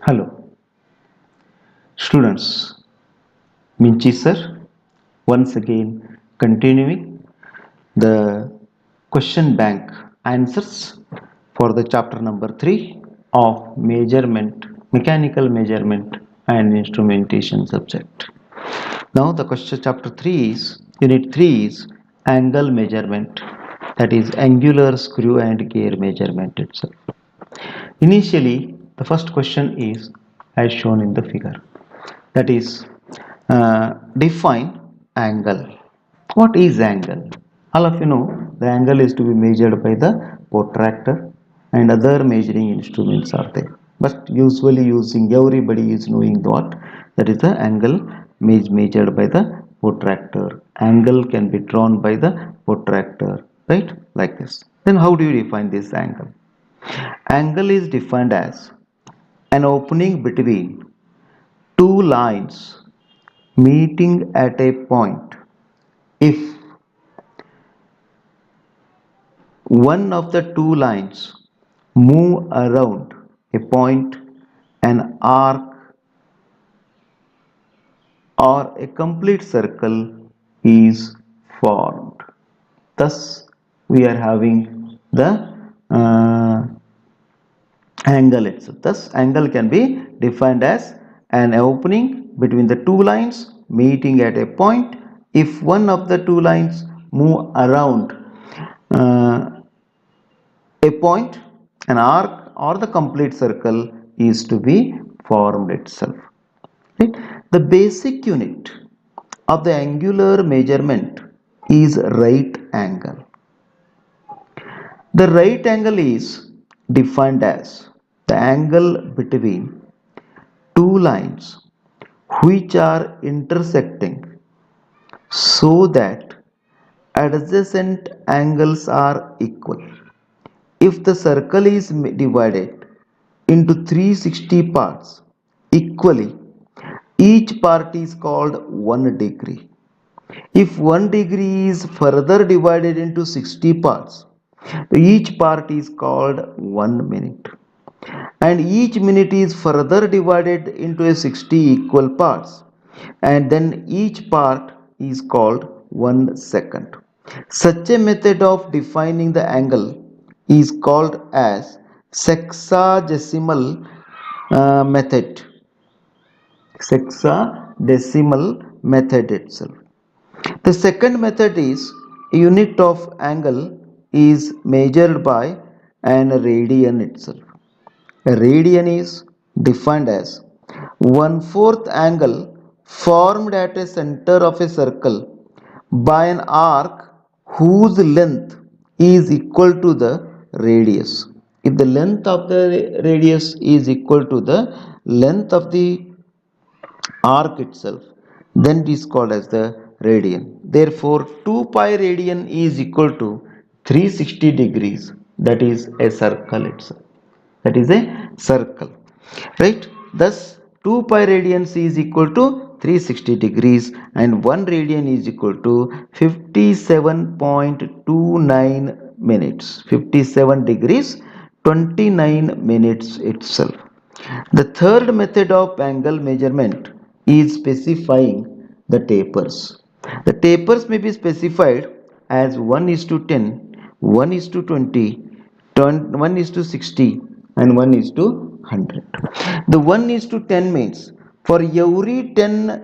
Hello, students. Minchi sir, once again continuing the question bank answers for the chapter number 3 of measurement, mechanical measurement and instrumentation subject. Now the question chapter 3 is, unit 3 is angle measurement, that is angular screw and gear measurement itself. Initially, the first question is as shown in the figure, that is define angle. What is angle? All of you know the angle is to be measured by the protractor and other measuring instruments are there. But usually using everybody is knowing what that is the angle measured by the protractor. Angle can be drawn by the protractor, right? Like this. Then how do you define this angle? Angle is defined as an opening between two lines meeting at a point if one of the two lines move around a point, an arc or a complete circle is formed. Thus, we are having the uh, angle itself. Thus, angle can be defined as an opening between the two lines meeting at a point if one of the two lines move around uh, a point, an arc or the complete circle is to be formed itself. Right? The basic unit of the angular measurement is right angle. The right angle is defined as the angle between two lines which are intersecting so that adjacent angles are equal. If the circle is divided into 360 parts equally, each part is called 1 degree. If 1 degree is further divided into 60 parts, each part is called 1 minute. And each minute is further divided into a 60 equal parts, and then each part is called 1 second. Such a method of defining the angle is called as sexagesimal method. Sexadecimal method itself. The second method is unit of angle is measured by an radian itself. A radian is defined as 1/4 angle formed at a center of a circle by an arc whose length is equal to the radius. If the length of the radius is equal to the length of the arc itself, then it is called as the radian. Therefore, 2 pi radian is equal to 360 degrees. That is a circle itself. That is a circle, right? Thus, 2 pi radians is equal to 360 degrees and 1 radian is equal to 57.29 minutes. 57 degrees 29 minutes itself. The third method of angle measurement is specifying the tapers. The tapers may be specified as 1 is to 10, 1 is to 20, 1 is to 60 and 1 is to 100. The 1 is to 10 means for every 10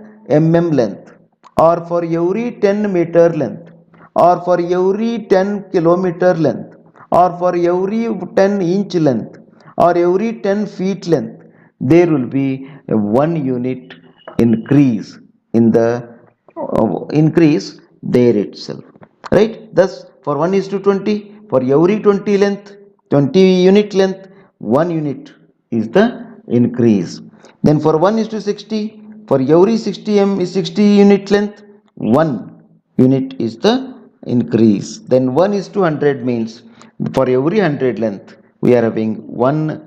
length or for every 10 meter length or for every 10 kilometer length or for every 10 inch length or every 10 feet length, there will be a 1 unit increase in the increase there itself, right? Thus for 1 is to 20, for every 20 length, 20 unit length, 1 unit is the increase. Then for 1 is to 60, for every 60 is 60 unit length, 1 unit is the increase. Then 1 is to 100 means for every 100 length we are having 1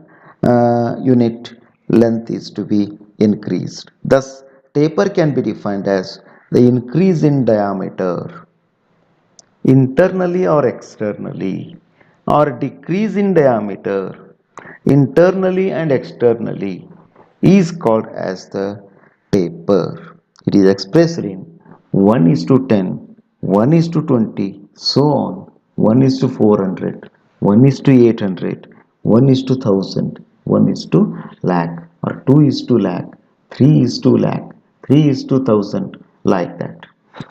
unit length is to be increased. Thus taper can be defined as the increase in diameter internally or externally, or decrease in diameter internally and externally, is called as the taper. It is expressed in 1 is to 10, 1 is to 20, so on, 1 is to 400, 1 is to 800, 1 is to 1000, 1 is to lakh, or 2 is to lakh, 3 is to lakh, 3 is to 1000, like that.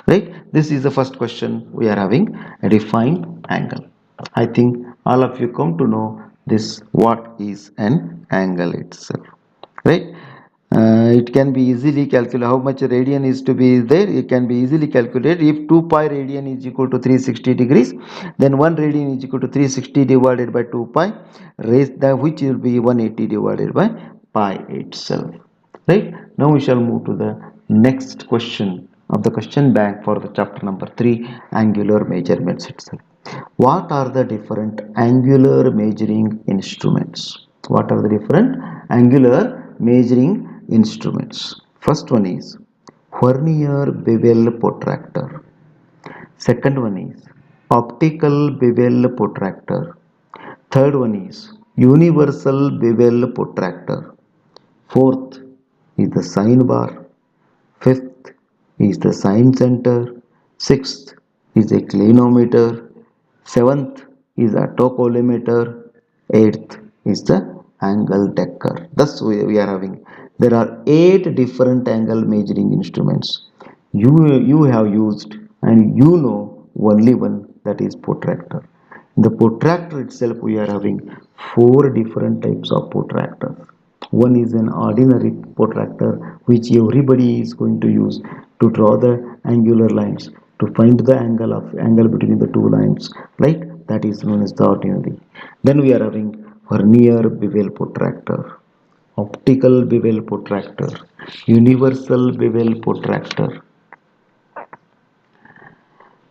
Right? This is the first question we are having, a defined angle. I think all of you come to know this, what is an angle itself, right? It can be easily calculated how much radian is to be there. It can be easily calculated. If 2 pi radian is equal to 360 degrees, then 1 radian is equal to 360 divided by 2 pi, raised the, which will be 180 divided by pi itself. Right? Now we shall move to the next question of the question bank for the chapter number 3, angular measurements itself. What are the different angular measuring instruments? What are the different angular measuring instruments? First one is Vernier bevel protractor. Second one is optical bevel protractor. Third one is universal bevel protractor. Fourth is the sine bar. Fifth is the sine center. Sixth is a clinometer. Seventh is a tachometer. Eighth is the angle decker. Thus we are having. There are 8 different angle measuring instruments. You have used and you know only one, that is protractor. In the protractor itself we are having 4 different types of protractors. One is an ordinary protractor which everybody is going to use to draw the angular lines, to find the angle between the two lines, like that is known as the ordinary. Then we are having vernier bevel protractor, optical bevel protractor, universal bevel protractor.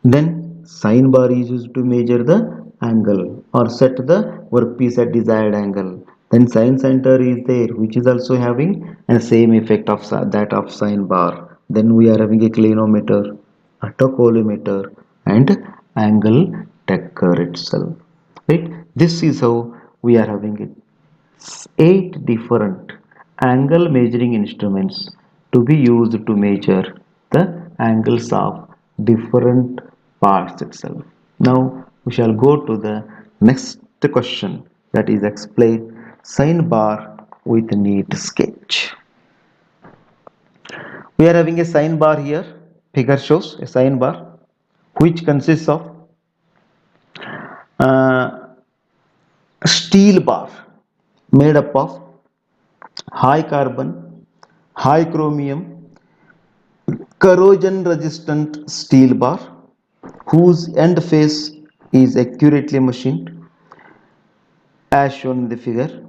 Then sine bar is used to measure the angle or set the workpiece at desired angle. Then sine center is there, which is also having a same effect of that of sine bar. Then we are having a clinometer, a tachometer, and angle decker itself. Right? This is how we are having it. 8 different angle measuring instruments to be used to measure the angles of different parts itself. Now we shall go to the next question, that is explain sine bar with neat sketch. We are having a sine bar here. Figure shows a sine bar which consists of uh, steel bar made up of high carbon, high chromium, corrosion resistant steel bar whose end face is accurately machined as shown in the figure.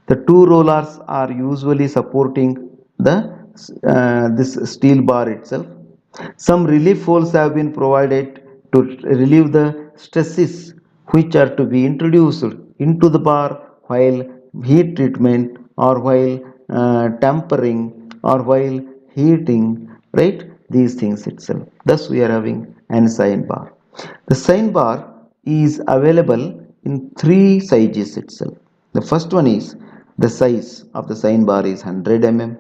The two rollers are usually supporting the this steel bar itself. Some relief holes have been provided to relieve the stresses which are to be introduced into the bar while heat treatment or while tampering or while heating, right? These things itself. Thus we are having an sine bar. The sine bar is available in 3 sizes itself. The first one is the size of the sine bar is 100 mm.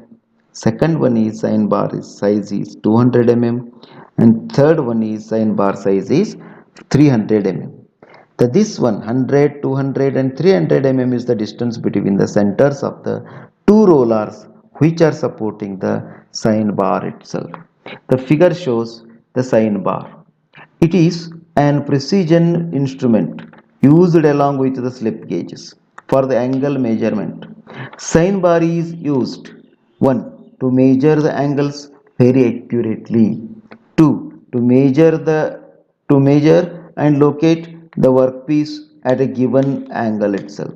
Second one is sine bar is size is 200 mm, and third one is sine bar size is 300 mm. This one 100, 200 and 300 mm is the distance between the centers of the two rollers which are supporting the sine bar itself. The figure shows the sine bar. It is an precision instrument used along with the slip gauges for the angle measurement. Sine bar is used 1. To measure the angles very accurately. 2. To measure and locate the workpiece at a given angle itself.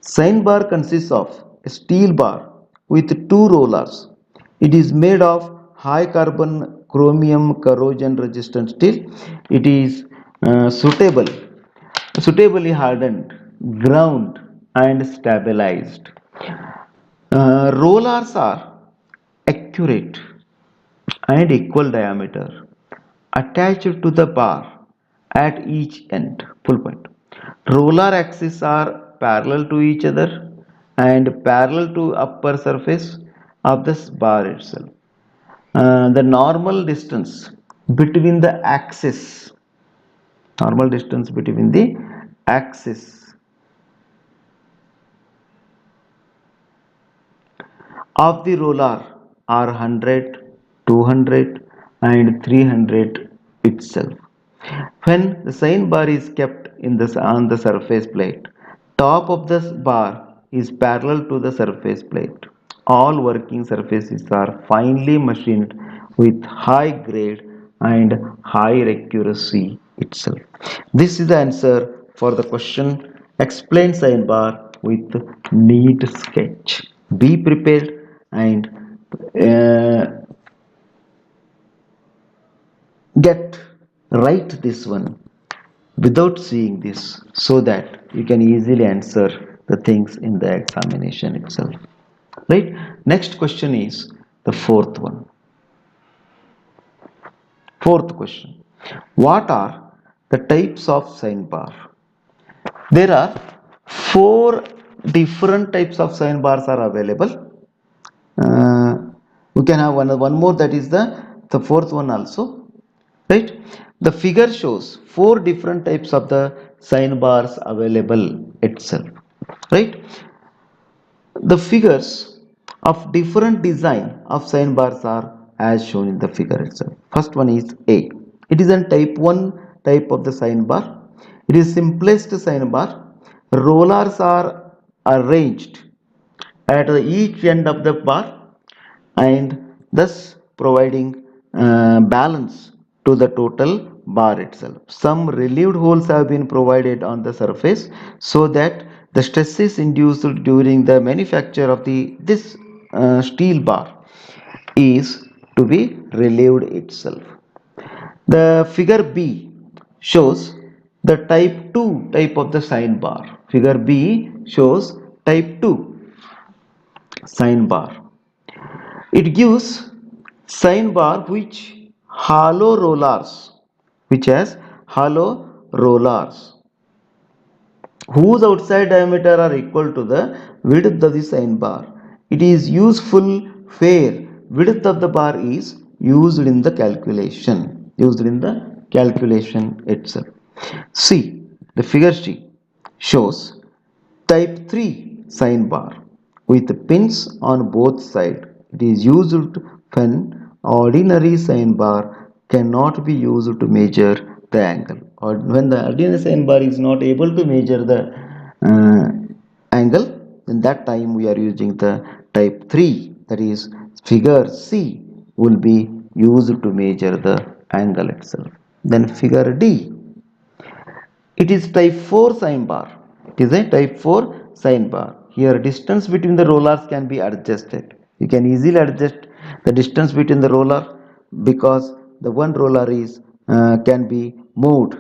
Sine bar consists of a steel bar with two rollers. It is made of high carbon chromium corrosion resistant steel. It is suitably hardened, ground and stabilized. Rollers are accurate and equal diameter attached to the bar at each end. Full point. Roller axes are parallel to each other and parallel to upper surface of this bar itself. The normal distance between the axis of the roller are 100, 200 and 300 itself. When the sine bar is kept on the surface plate, top of the bar is parallel to the surface plate. All working surfaces are finely machined with high grade and high accuracy itself. This is the answer for the question. Explain sine bar with neat sketch. Be prepared and uh, get write this one without seeing this so that you can easily answer the things in the examination itself, right? Next question is the fourth question. What are the types of sine bar? There are four different types of sine bars are available. We can have one more, that is the fourth one also, right? The figure shows four different types of the sine bars available itself, right? The figures of different design of sine bars are as shown in the figure itself. First one is A. It is a type 1 type of the sine bar. It is simplest sine bar. Rollers are arranged at each end of the bar and thus providing balance to the total bar itself. Some relieved holes have been provided on the surface so that the stresses induced during the manufacture of this steel bar is to be relieved itself. The figure B shows the type of the sine bar. Figure B shows type 2 sine bar. It gives sine bar which has hollow rollers whose outside diameter are equal to the width of the sine bar. It is useful where width of the bar is used in the calculation itself. See, the figure C shows type 3 sine bar with pins on both sides. It is used when ordinary sine bar cannot be used to measure the angle, or when the ordinary sine bar is not able to measure the uh, angle. In that time we are using the type 3, that is figure C will be used to measure the angle itself. Then figure D, it is type 4 sine bar. It is a type 4 sine bar. Here distance between the rollers can be adjusted. You can easily adjust the distance between the roller because the one roller is can be moved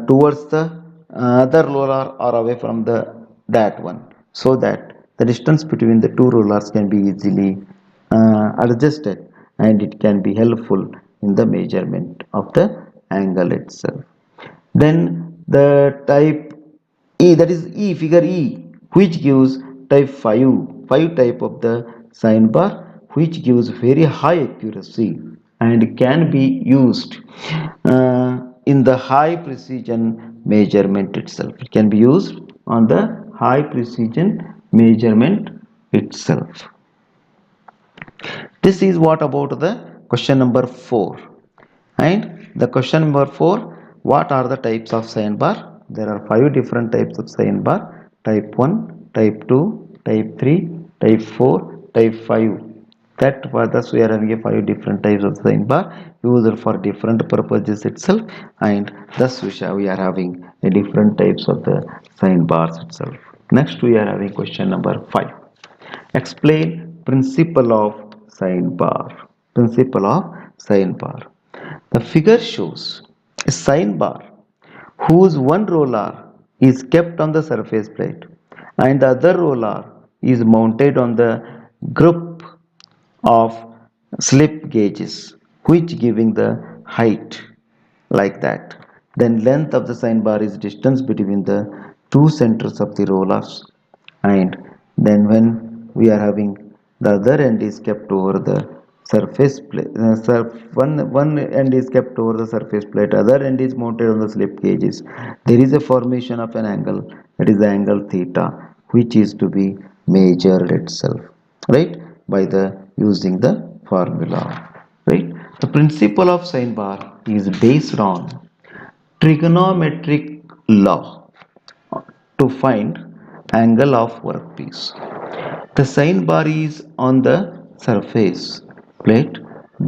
towards the other roller or away from the that one, so that the distance between the two rollers can be easily adjusted and it can be helpful in the measurement of the angle itself. Then the type E, that is E, figure E, which gives type 5 type of the sine bar, which gives very high accuracy and can be used in the high precision measurement itself. It can be used on the high precision measurement itself. This is what about the question number 4. And the question number 4, what are the types of sine bar? There are 5 different types of sine bar: type 1, type 2, type 3, type 4, type 5. That for thus we are having a 5 different types of sine bar used for different purposes itself, and thus we are having a different types of the sine bars itself. Next we are having question number 5. Explain principle of sine bar. Principle of sine bar. The figure shows a sine bar whose one roller is kept on the surface plate and the other roller is mounted on the group of slip gauges, which giving the height like that. Then length of the sine bar is distance between the two centers of the rollers, and Then when we are having the other end is kept over the surface plate, one end is kept over the surface plate, other end is mounted on the slip gauges, there is a formation of an angle, that is the angle theta, which is to be measured itself, right, by the using the formula, right. The principle of sine bar is based on trigonometric law to find angle of workpiece. The sine bar is on the surface plate.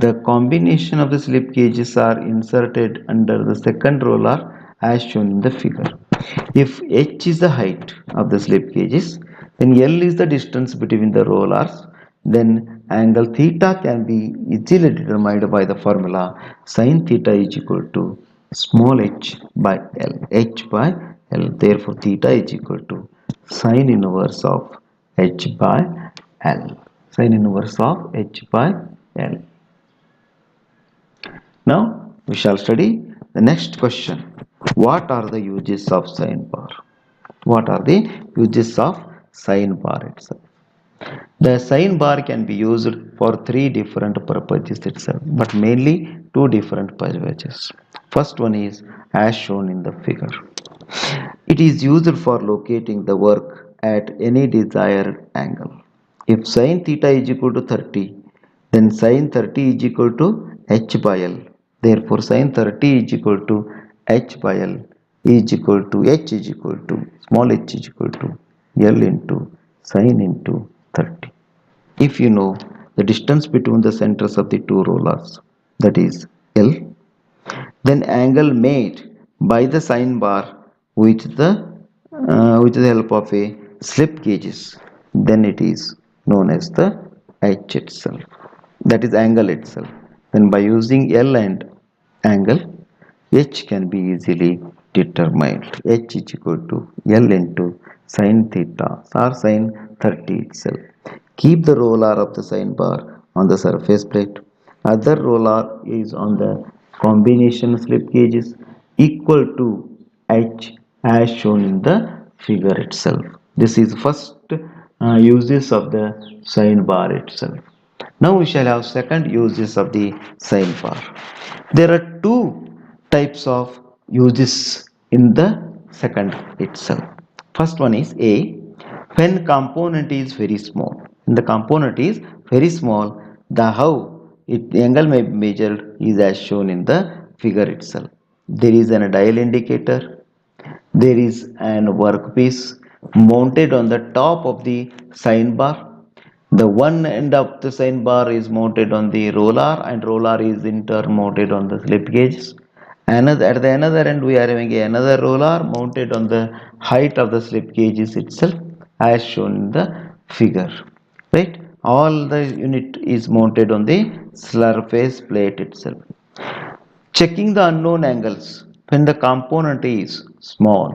The combination of the slip gauges are inserted under the second roller as shown in the figure. If h is the height of the slip gauges, then L is the distance between the rollers, then angle theta can be easily determined by the formula sin theta is equal to small h by L, h by L. Therefore, theta is equal to sine inverse of h by L. Sine inverse of h by L. Now we shall study the next question. What are the uses of sine bar? What are the uses of sine bar itself? The sine bar can be used for three different purposes itself, but mainly two different purposes. First one is as shown in the figure. It is used for locating the work at any desired angle. If sin theta is equal to 30, then sin 30 is equal to h by L. Therefore, sin 30 is equal to h by L is equal to h is equal to small h is equal to L into sin into 30. If you know the distance between the centers of the two rollers, that is L, then angle made by the sine bar with the help of a slip gauges, then it is known as the h itself, that is angle itself. Then by using L and angle, h can be easily determined. H is equal to L into sin theta or sin 30 itself. Keep the roller of the sine bar on the surface plate. Other roller is on the combination slip gauges equal to H as shown in the figure itself. This is first uses of the sine bar itself. Now we shall have second uses of the sine bar. There are two types of uses in the second itself. First one is A, when component is very small. When the component is very small, the how the angle may be measured is as shown in the figure itself. There is an dial indicator, there is an workpiece mounted on the top of the sine bar. The one end of the sine bar is mounted on the roller and roller is in turn mounted on the slip gauges. At the another end we are having another roller mounted on the height of the slip gauges itself as shown in the figure. Right? All the unit is mounted on the surface plate itself. Checking the unknown angles when the component is small.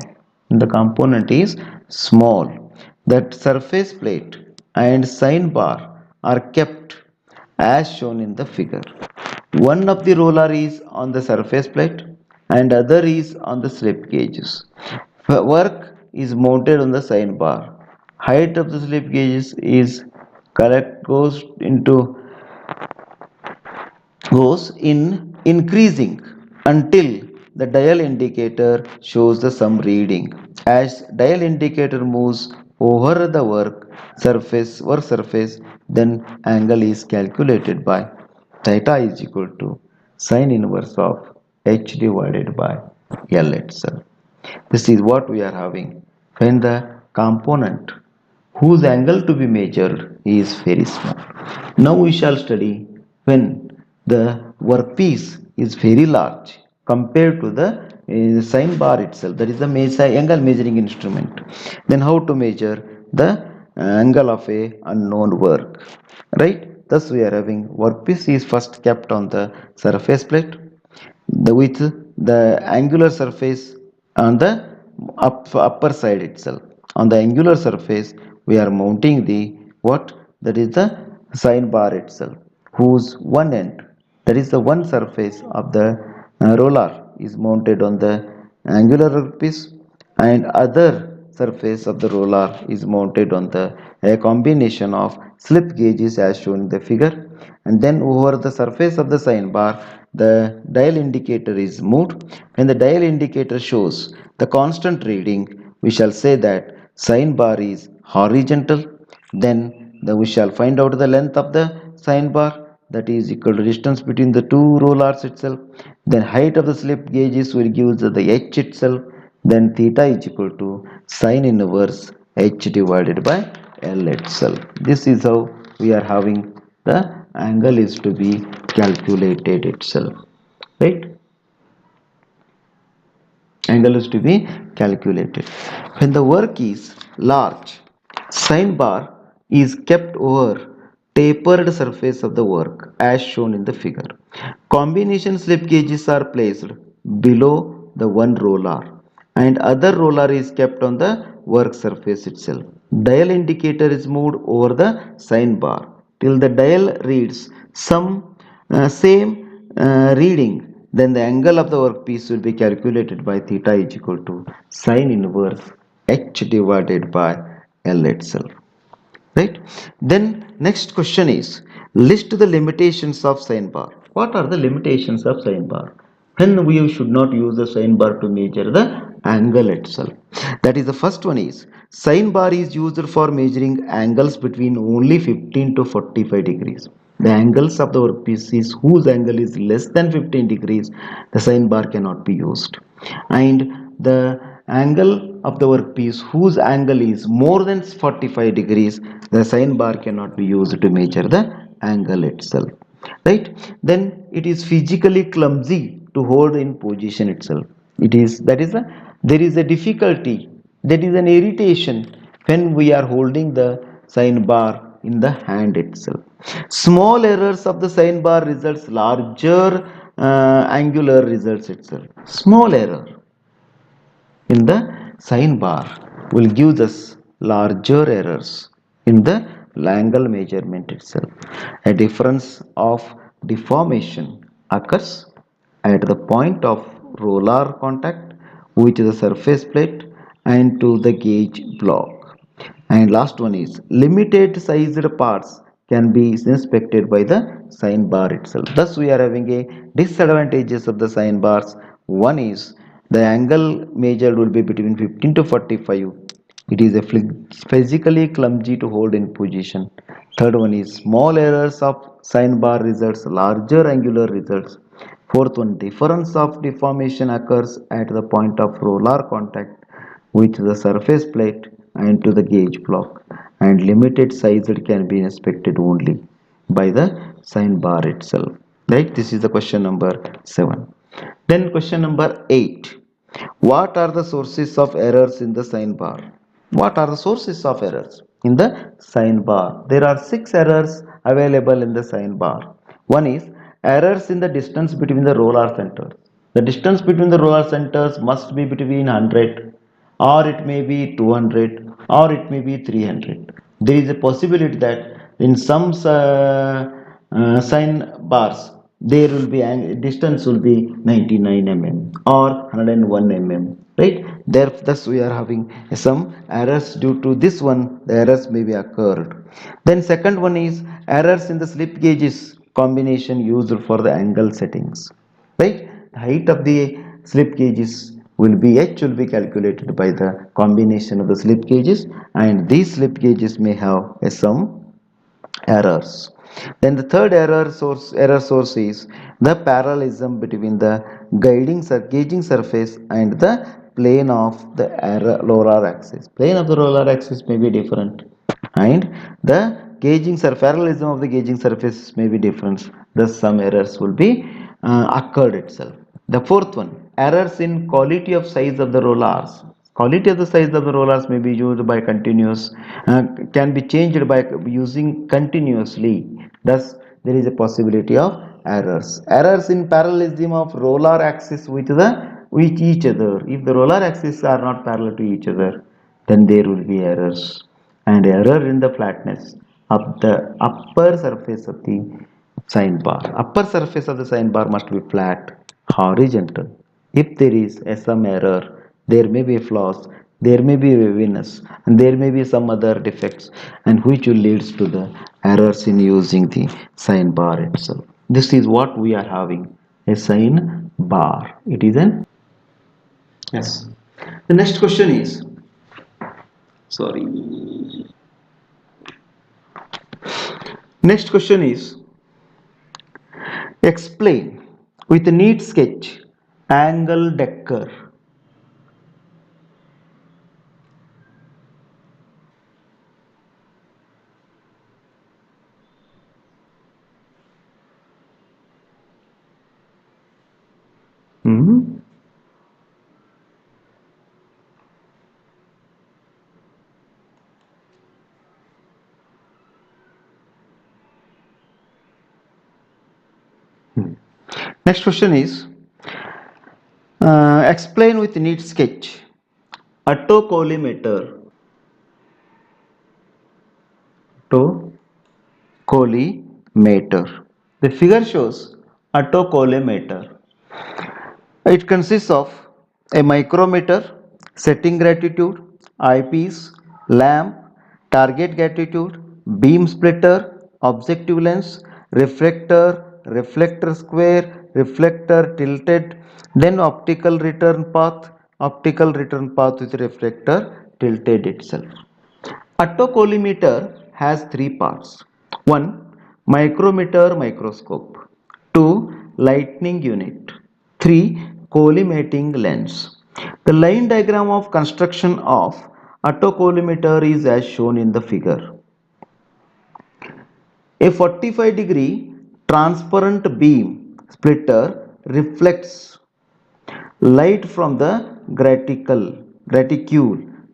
When the component is small, that surface plate and sine bar are kept as shown in the figure. One of the roller is on the surface plate and other is on the slip gauges. Work is mounted on the sine bar. Height of the slip gauges is correct goes in increasing until the dial indicator shows the sum reading. As dial indicator moves over the work surface, then angle is calculated by theta is equal to sine inverse of h divided by L itself. This is what we are having when the component whose angle to be measured is very small. Now we shall study when the workpiece is very large compared to the sine bar itself, that is the angle measuring instrument. Then how to measure the angle of a unknown work, right? Thus we are having workpiece is first kept on the surface plate with the angular surface on the upper side itself. On the angular surface we are mounting the what, that is the sine bar itself, whose one end, that is the one surface of the roller is mounted on the angular piece and other surface of the roller is mounted on the a combination of slip gauges as shown in the figure, and then over the surface of the sign bar the dial indicator is moved. When the dial indicator shows the constant reading, we shall say that sign bar is horizontal. Then we shall find out the length of the sign bar, that is equal to distance between the two rollers itself. Then height of the slip gauges will give the h itself. Then theta is equal to sine inverse h divided by L itself. This is how we are having the angle is to be calculated itself, right? Angle is to be calculated. When the work is large, sine bar is kept over tapered surface of the work as shown in the figure. Combination slip gauges are placed below the one roller and other roller is kept on the work surface itself. Dial indicator is moved over the sine bar till the dial reads some same reading. Then the angle of the workpiece will be calculated by theta is equal to sine inverse h divided by L itself, right? Then next question is, list the limitations of sine bar. What are the limitations of sine bar? When we should not use the sine bar to measure the angle itself. That is, the first one is sine bar is used for measuring angles between only 15 to 45 degrees. The angles of the workpiece is whose angle is less than 15 degrees, the sine bar cannot be used. And the angle of the workpiece whose angle is more than 45 degrees, the sine bar cannot be used to measure the angle itself, right? Then it is physically clumsy to hold in position itself. It is, that is a, there is a difficulty, that is an irritation when we are holding the sine bar in the hand itself. Small errors of the sine bar results larger angular results itself. Small error in the sine bar will give us larger errors in the angle measurement itself. A difference of deformation occurs at the point of roller contact with the surface plate and to the gauge block. And last one is limited sized parts can be inspected by the sine bar itself. Thus we are having a disadvantages of the sine bars. One is the angle measured will be between 15 to 45. It is a physically clumsy to hold in position. Third one is small errors of sine bar results larger angular results. Fourth one, difference of deformation occurs at the point of roller contact with the surface plate and to the gauge block, and limited sized can be inspected only by the sine bar itself, right? This is the question number 7. Then question number 8, what are the sources of errors in the sine bar? What are the sources of errors in the sine bar? There are 6 errors available in the sine bar. One is errors in the distance between the roller centers. The distance between the roller centers must be between 100, or it may be 200, or it may be 300. There is a possibility that in some sine bars there will be distance will be 99 mm or 101 mm, right? There, thus we are having some errors. Due to this one, the errors may be occurred. Then second one is errors in the slip gauges combination used for the angle settings, right? The height of the slip gauges will be h will be calculated by the combination of the slip gauges, and these slip gauges may have some errors. Then the third error source is the parallelism between the gauging surface and the plane of the roller axis. Plane of the roller axis may be different, and the parallelism of the gauging surface may be different. Thus, some errors will be occurred itself. The fourth one, errors in quality of size of the rollers. Quality of the size of the rollers may be used by continuous, can be changed by using continuously. Thus, there is a possibility of errors. Errors in parallelism of roller axis with each other. If the roller axes are not parallel to each other, then there will be errors. And error in the flatness of the upper surface of the sine bar. Upper surface of the sine bar must be flat, horizontal. If there is some error, there may be flaws, there may be waviness, and there may be some other defects, and which will leads to the errors in using the sign bar itself. This is what we are having, a sign bar. It is an yes. The next question is, sorry. Next question is, explain with a neat sketch angle decker. Hmm? Next question is, explain with neat sketch autocollimator. Autocollimator. The figure shows autocollimator. It consists of a micrometer, setting gratitude, eyepiece, lamp, target gratitude, beam splitter, objective lens, reflector square, reflector tilted, then optical return path with reflector tilted itself. Autocollimator has three parts. 1. Micrometer microscope. 2. Lightning unit. 3. Collimating lens. The line diagram of construction of autocollimator is as shown in the figure. A 45-degree transparent beam splitter reflects light from the graticule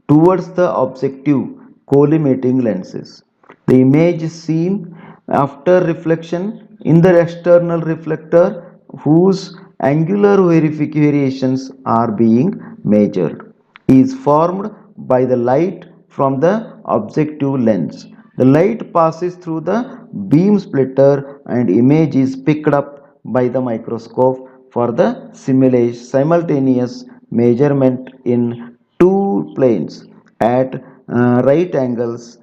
towards the objective collimating lenses. The image is seen after reflection in the external reflector whose angular variations are being measured is formed by the light from the objective lens. The light passes through the beam splitter and image is picked up by the microscope for the simultaneous measurement in two planes at right angles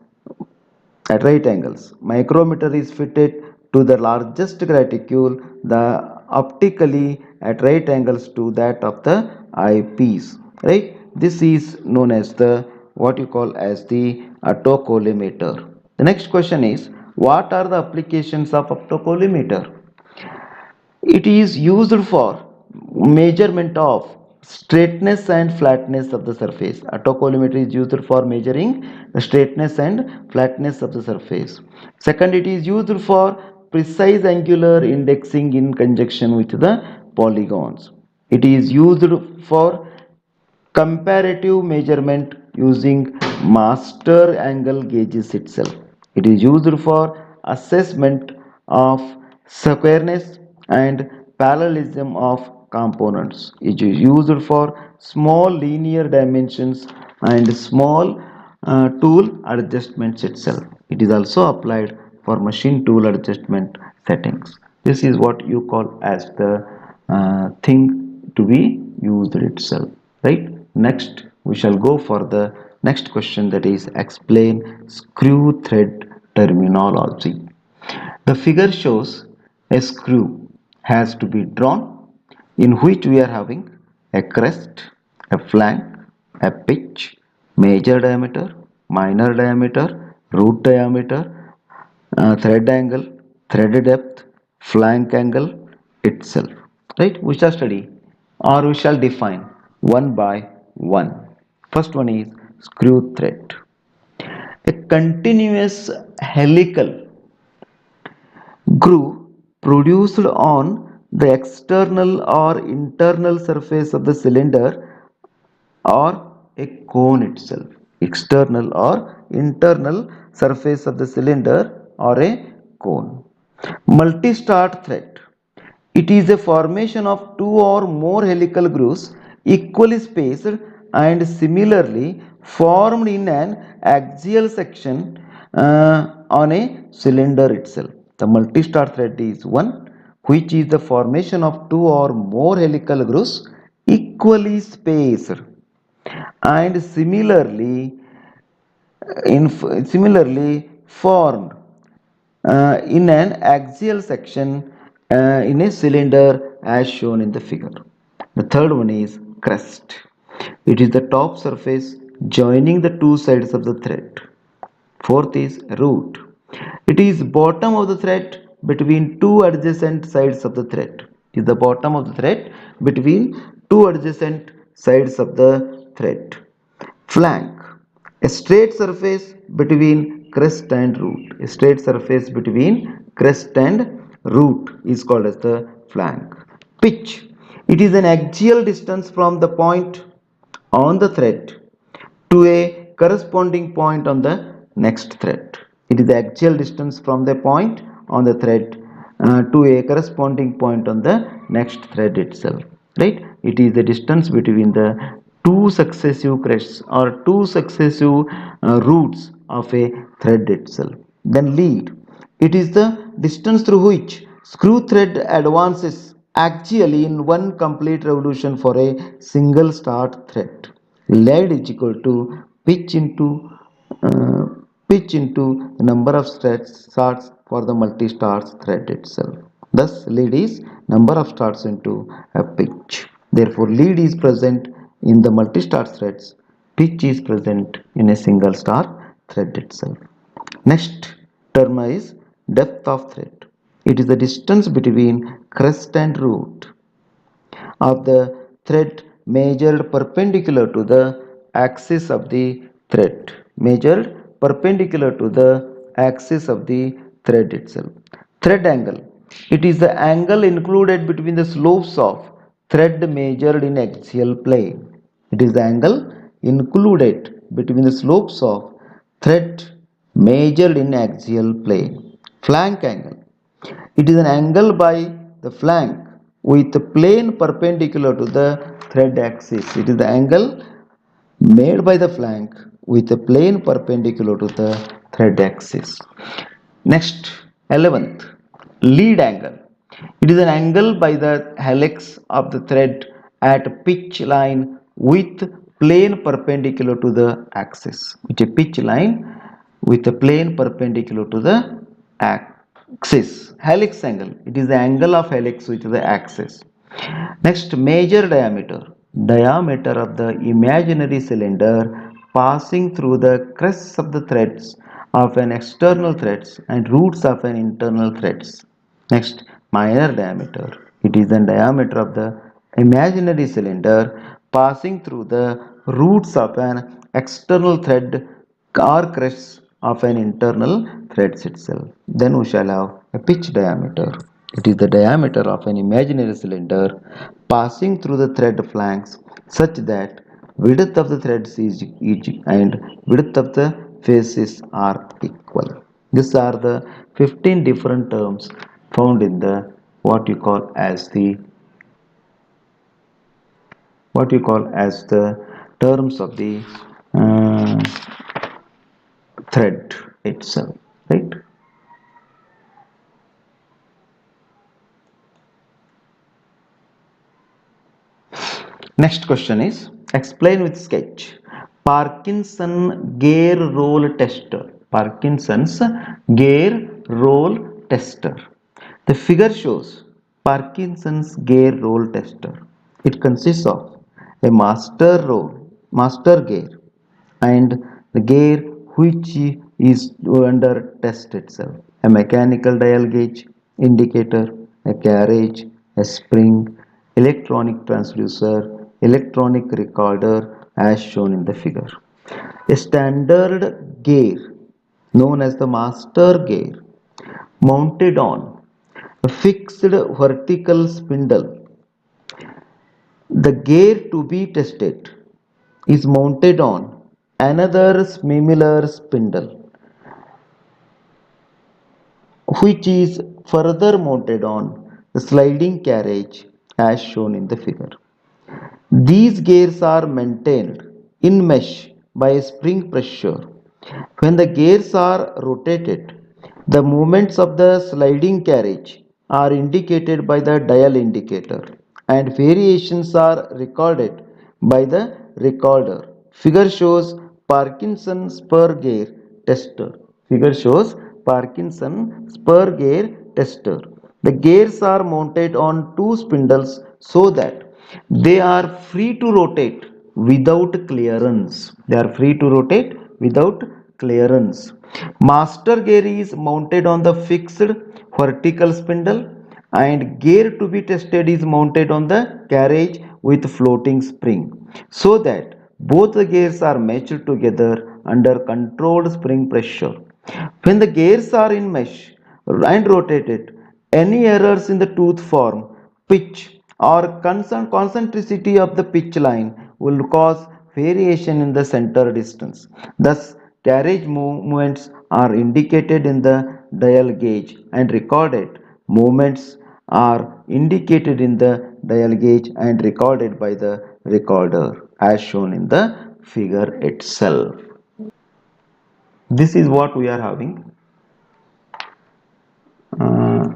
Micrometer is fitted to the largest graticule, the optically at right angles to that of the eyepiece. Right? This is known as the what you call as the autocollimator. The next question is, what are the applications of autocollimator? It is used for measurement of straightness and flatness of the surface. Autocollimator is used for measuring the straightness and flatness of the surface. Second, it is used for precise angular indexing in conjunction with the polygons. It is used for comparative measurement using master angle gauges itself. It is used for assessment of squareness and parallelism of components. It is used for small linear dimensions and small tool adjustments itself. It is also applied for machine tool adjustment settings. This is what you call as the thing to be used itself, right? Next we shall go for the next question, that is explain screw thread terminology. The figure shows a screw has to be drawn in which we are having a crest, a flank, a pitch, major diameter, minor diameter, root diameter, thread angle, thread depth, flank angle itself. Right? We shall study or we shall define one by one. First one is screw thread. A continuous helical groove produced on the external or internal surface of the cylinder or a cone itself. External or internal surface of the cylinder or a cone. Multi-start thread. It is a formation of two or more helical grooves equally spaced and similarly formed in an axial section on a cylinder itself. The multi-star thread is one which is the formation of two or more helical grooves equally spaced and similarly formed in an axial section in a cylinder as shown in the figure. The third one is crest. It is the top surface joining the two sides of the thread. Fourth is root. It is bottom of the thread between two adjacent sides of the thread. It is the bottom of the thread between two adjacent sides of the thread. Flank. A straight surface between crest and root. A straight surface between crest and root is called as the flank. Pitch. It is an axial distance from the point on the thread to a corresponding point on the next thread. It is the axial distance from the point on the thread to a corresponding point on the next thread itself. Right? It is the distance between the two successive crests or two successive roots of a thread itself. Then lead. It is the distance through which screw thread advances axially in one complete revolution for a single start thread. Lead is equal to pitch into uh, pitch into the number of starts for the multi-starts thread itself. Thus, lead is number of starts into a pitch. Therefore, lead is present in the multi-start threads. Pitch is present in a single star thread itself. Next term is depth of thread. It is the distance between crest and root of the thread measured perpendicular to the axis of the thread. Measured perpendicular to the axis of the thread itself. Thread angle. It is the angle included between the slopes of thread measured in axial plane. It is the angle included between the slopes of thread measured in axial plane. Flank angle. It is an angle by the flank with the plane perpendicular to the thread axis. It is the angle made by the flank with a plane perpendicular to the thread axis. Next, 11th, lead angle. It is an angle by the helix of the thread at pitch line with plane perpendicular to the axis. With a pitch line with a plane perpendicular to the axis. Helix angle. It is the angle of helix with the axis. Next, major diameter. Diameter of the imaginary cylinder passing through the crests of the threads of an external threads and roots of an internal threads. Next, minor diameter. It is the diameter of the imaginary cylinder passing through the roots of an external thread or crests of an internal threads itself. Then we shall have a pitch diameter. It is the diameter of an imaginary cylinder passing through the thread flanks such that width of the threads is equal and width of the faces are equal. These are the 15 different terms found in the what you call as the terms of the uh, thread itself, right? Next question is explain with sketch. Parkinson gear roll tester. Parkinson's gear roll tester. The figure shows Parkinson's gear roll tester. It consists of a master gear, and the gear which is under test itself. A mechanical dial gauge, indicator, a carriage, a spring, electronic transducer, electronic recorder as shown in the figure. A standard gear known as the master gear mounted on a fixed vertical spindle. The gear to be tested is mounted on another similar spindle, which is further mounted on the sliding carriage as shown in the figure. These gears are maintained in mesh by spring pressure. When the gears are rotated, the movements of the sliding carriage are indicated by the dial indicator and variations are recorded by the recorder. Figure shows Parkinson spur gear tester. Figure shows Parkinson spur gear tester. The gears are mounted on two spindles so that they are free to rotate without clearance. They are free to rotate without clearance. Master gear is mounted on the fixed vertical spindle, and gear to be tested is mounted on the carriage with floating spring so that both the gears are matched together under controlled spring pressure. When the gears are in mesh and rotated, any errors in the tooth form, pitch, or concentricity of the pitch line will cause variation in the center distance. Thus, carriage movements are indicated in the dial gauge and recorded. Movements are indicated in the dial gauge and recorded by the recorder as shown in the figure itself. This is what we are having. uh,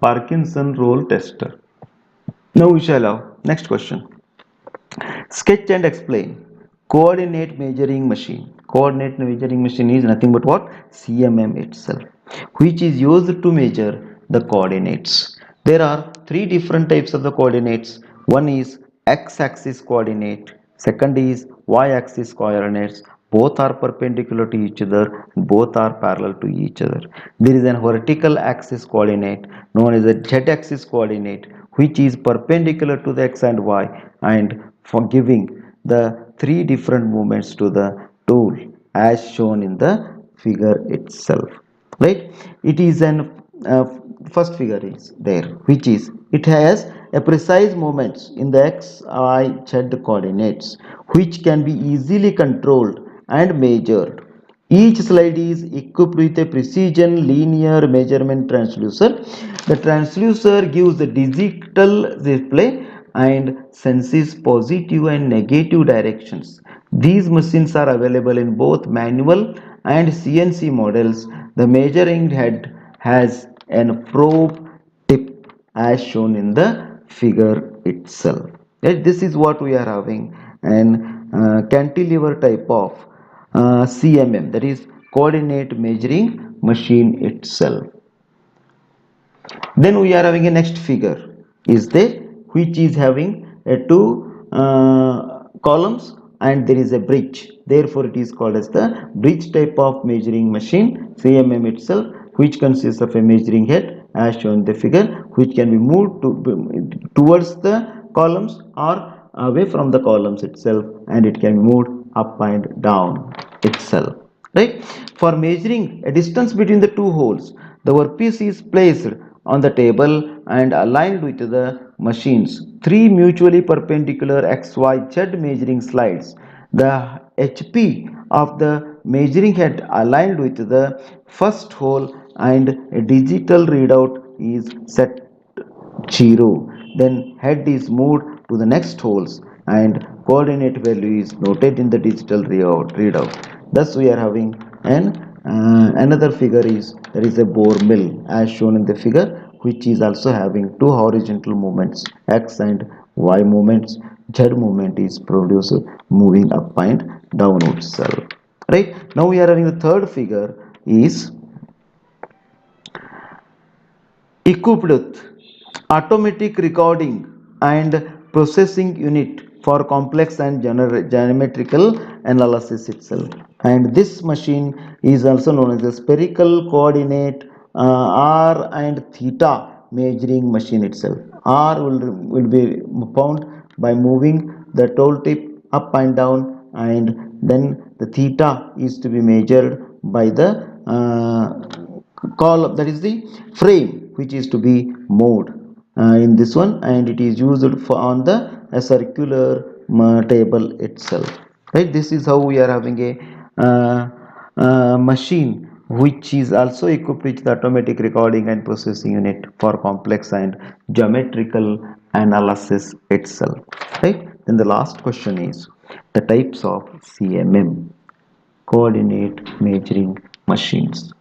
Parkinson roll tester. Now we shall have next question. Sketch and explain. Coordinate measuring machine. Coordinate measuring machine is nothing but what? CMM itself, which is used to measure the coordinates. There are three different types of the coordinates. One is x-axis coordinate. Second is y-axis coordinates. Both are perpendicular to each other. Both are parallel to each other. There is a vertical axis coordinate known as a z-axis coordinate, which is perpendicular to the x and y, and for giving the three different movements to the tool as shown in the figure itself, right? It is an first figure is there, which is it has a precise movements in the x, y, z coordinates, which can be easily controlled and measured. Each slide is equipped with a precision linear measurement transducer. The transducer gives the digital display and senses positive and negative directions. These machines are available in both manual and CNC models. The measuring head has a probe tip as shown in the figure itself. Right? This is what we are having, an cantilever type of CMM, that is coordinate measuring machine itself. Then we are having a next figure is there, which is having a two columns and there is a bridge, therefore it is called as the bridge type of measuring machine CMM itself, which consists of a measuring head as shown in the figure, which can be moved towards the columns or away from the columns itself, and it can be moved up and down itself, right? For measuring a distance between the two holes, the workpiece is placed on the table and aligned with the machine's three mutually perpendicular XYZ measuring slides. The HP of the measuring head aligned with the first hole and a digital readout is set 0. Then head is moved to the next holes and coordinate value is noted in the digital readout. Thus we are having an another figure is there is a bore mill as shown in the figure, which is also having two horizontal movements x and y movements. Z movement is produced moving up and down itself. Right, now we are having the third figure is equipped with automatic recording and processing unit for complex and geometrical analysis itself. And this machine is also known as a spherical coordinate r and theta measuring machine itself. R will be found by moving the tool tip up and down, and then the theta is to be measured by the column, that is the frame which is to be moved in this one, and it is used for on the a circular table itself, right? This is how we are having a machine which is also equipped with the automatic recording and processing unit for complex and geometrical analysis itself, right? Then the last question is the types of CMM, coordinate measuring machines.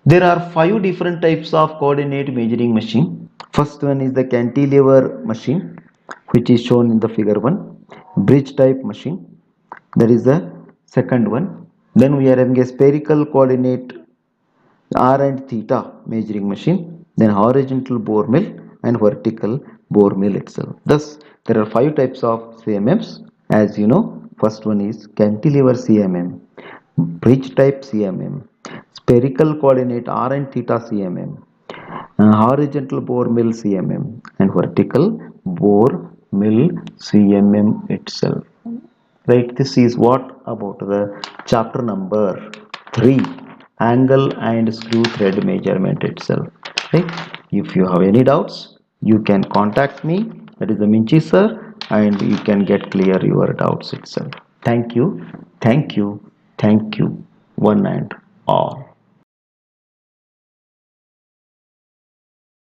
There are five different types of coordinate measuring machine. First one is the cantilever machine, which is shown in the figure 1. bridge type machine, that is the second one. Then we are having a spherical coordinate r and theta measuring machine, then horizontal bore mill and vertical bore mill itself. Thus there are five types of CMMs, as you know. First one is cantilever CMM, bridge type CMM, spherical coordinate r and theta CMM, horizontal bore mill CMM, and vertical bore mill CMM itself. Right, this is what about the chapter number 3, angle and screw thread measurement itself. Right, if you have any doubts, you can contact me, that is the Minchi sir, and you can get clear your doubts itself. Thank you, thank you, thank you, one and all.